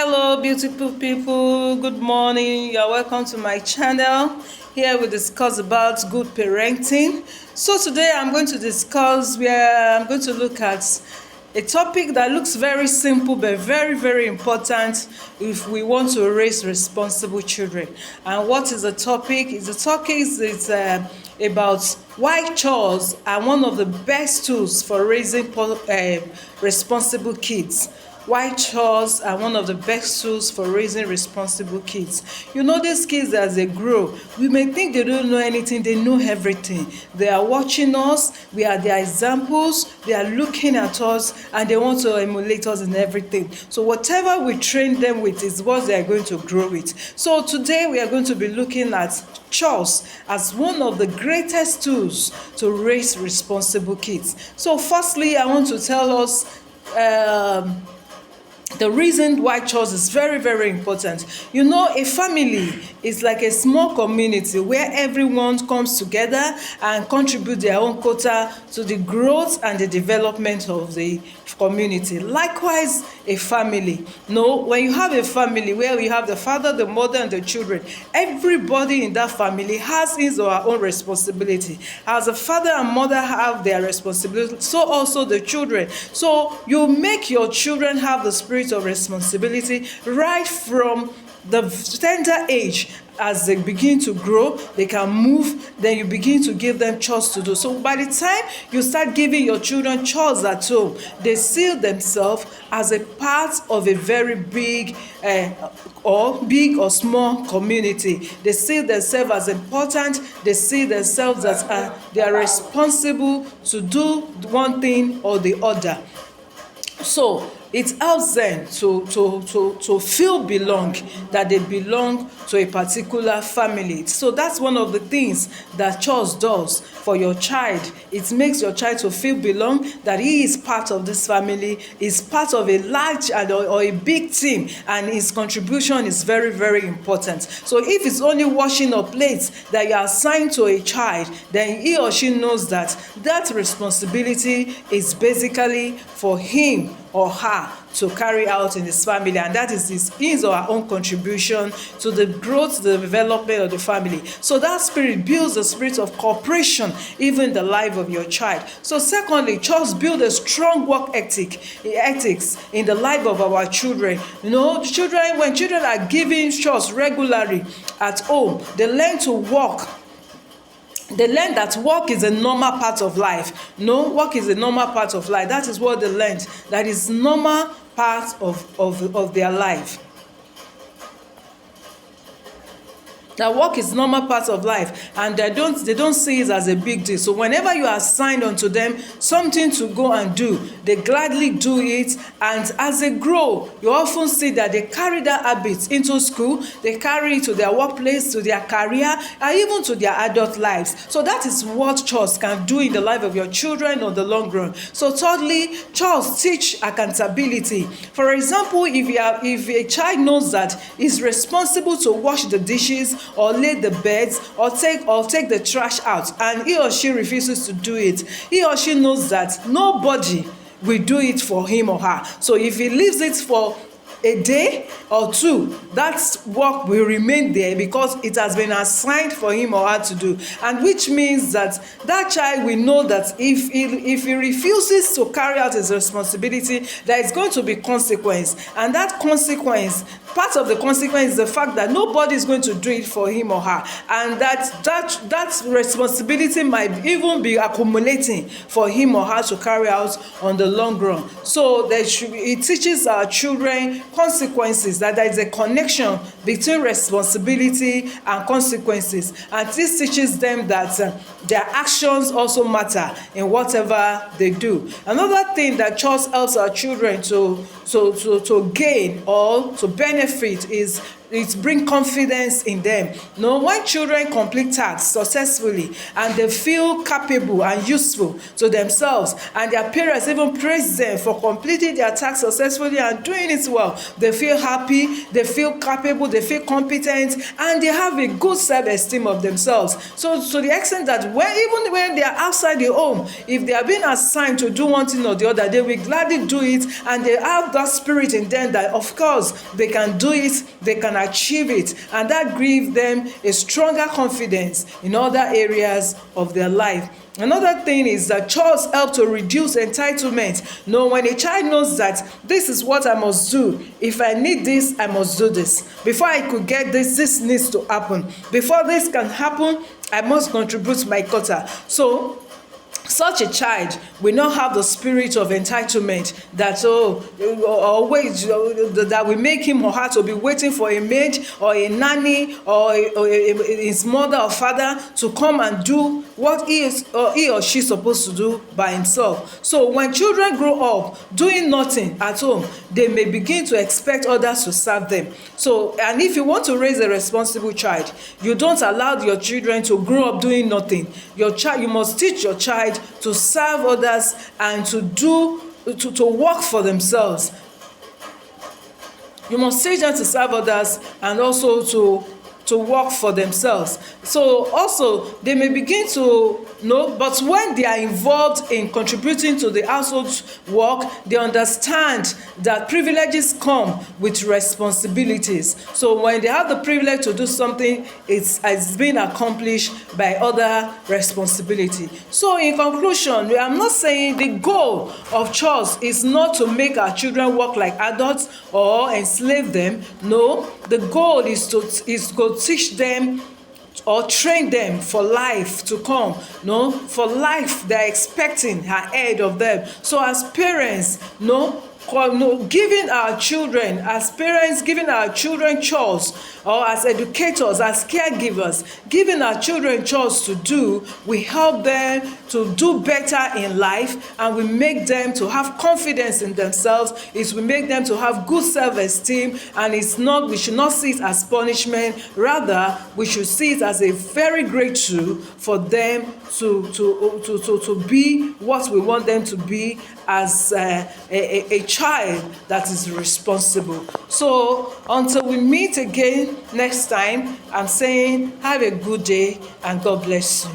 Hello, beautiful people. Good morning. You're welcome to my channel. Here we discuss about good parenting. So today I'm going to look at a topic that looks very simple but very, very important if we want to raise responsible children. And what is the topic? About why chores are one of the best tools for raising responsible kids. Why chores are one of the best tools for raising responsible kids. You know, these kids, as they grow, we may think they don't know anything. They know everything. They are watching us. We are their examples. They are looking at us and they want to emulate us in everything. So whatever we train them with is what they are going to grow with. So today we are going to be looking at chores as one of the greatest tools to raise responsible kids. So firstly, I want to tell us the reason why chores is very, very important. You know, a family is like a small community where everyone comes together and contribute their own quota to the growth and the development of the community. Likewise, a family. No, when you have a family where you have the father, the mother, and the children, everybody in that family has his or her own responsibility. As the father and mother have their responsibility, so also the children. So you make your children have the spirit of responsibility right from the tender age. As they begin to grow, they can move, then you begin to give them chores to do. So by the time you start giving your children chores at home, they see themselves as a part of a very big or small community. They see themselves as important. They see themselves as they are responsible to do one thing or the other. So it helps them to feel that they belong to a particular family. So that's one of the things that chores does for your child. It makes your child to feel that he is part of this family, is part of a large or a big team, and his contribution is very, very important. So if it's only washing of plates that you are assigned to a child, then he or she knows that responsibility is basically for him or her to carry out in his family, and that is his or her own contribution to the growth, the development of the family. So that spirit builds a spirit of cooperation even in the life of your child. So secondly, chores build a strong work ethics in the life of our children. You know, when children are given chores regularly at home, they learn to work. They learn that work is a normal part of life. No, work is a normal part of life. That is what they learned. That is normal part of their life. That work is normal part of life, and they don't see it as a big deal. So whenever you are assigned unto them something to go and do, they gladly do it. And as they grow, you often see that they carry that habit into school, they carry it to their workplace, to their career, and even to their adult lives. So that is what chores can do in the life of your children on the long run. So thirdly, chores teach accountability. For example, if a child knows that he's responsible to wash the dishes or lay the beds or take the trash out, and he or she refuses to do it, he or she knows that nobody will do it for him or her. So if he leaves it for a day or two, that work will remain there because it has been assigned for him or her to do. And which means that child will know that if he refuses to carry out his responsibility, there is going to be consequence. And that consequence, part of the consequence is the fact that nobody is going to do it for him or her, and that responsibility might even be accumulating for him or her to carry out on the long run. So it teaches our children consequences, that there is a connection between responsibility and consequences, and this teaches them that their actions also matter in whatever they do. Another thing that chores helps our children to gain or to benefit is it brings confidence in them. Now, when children complete tasks successfully and they feel capable and useful to themselves, and their parents even praise them for completing their task successfully and doing it well, they feel happy, they feel capable, they feel competent, and they have a good self-esteem of themselves. So to the extent that even when they are outside the home, if they are being assigned to do one thing or the other, they will gladly do it, and they have that spirit in them that of course they can do it, they can achieve it, and that gives them a stronger confidence in other areas of their life. Another thing is that chores help to reduce entitlement. When a child knows that this is what I must do, if I need this, I must do this. Before I could get this, this needs to happen. Before this can happen, I must contribute my quota. So such a child will not have the spirit of entitlement that that will make him or her to be waiting for a maid or a nanny or his mother or father to come and do what he or she is supposed to do by himself. So when children grow up doing nothing at home, they may begin to expect others to serve them. And if you want to raise a responsible child, you don't allow your children to grow up doing nothing. You must teach your child to serve others and to work for themselves. You must teach them to serve others and also to work for themselves. So also they may begin to know, but when they are involved in contributing to the household work, they understand that privileges come with responsibilities. So when they have the privilege to do something, it's been accomplished by other responsibility. So in conclusion, I'm not saying the goal of chores is not to make our children work like adults or enslave them. No, the goal is to teach them or train them for life to come. For life they're expecting ahead of them. So as parents, giving our children, as parents, giving our children chores, or as educators, as caregivers, giving our children chores to do, we help them to do better in life, and we make them to have confidence in themselves. We make them to have good self-esteem, and we should not see it as punishment. Rather, we should see it as a very great tool for them to be what we want them to be as a child that is responsible. So until we meet again next time, I'm saying have a good day and God bless you.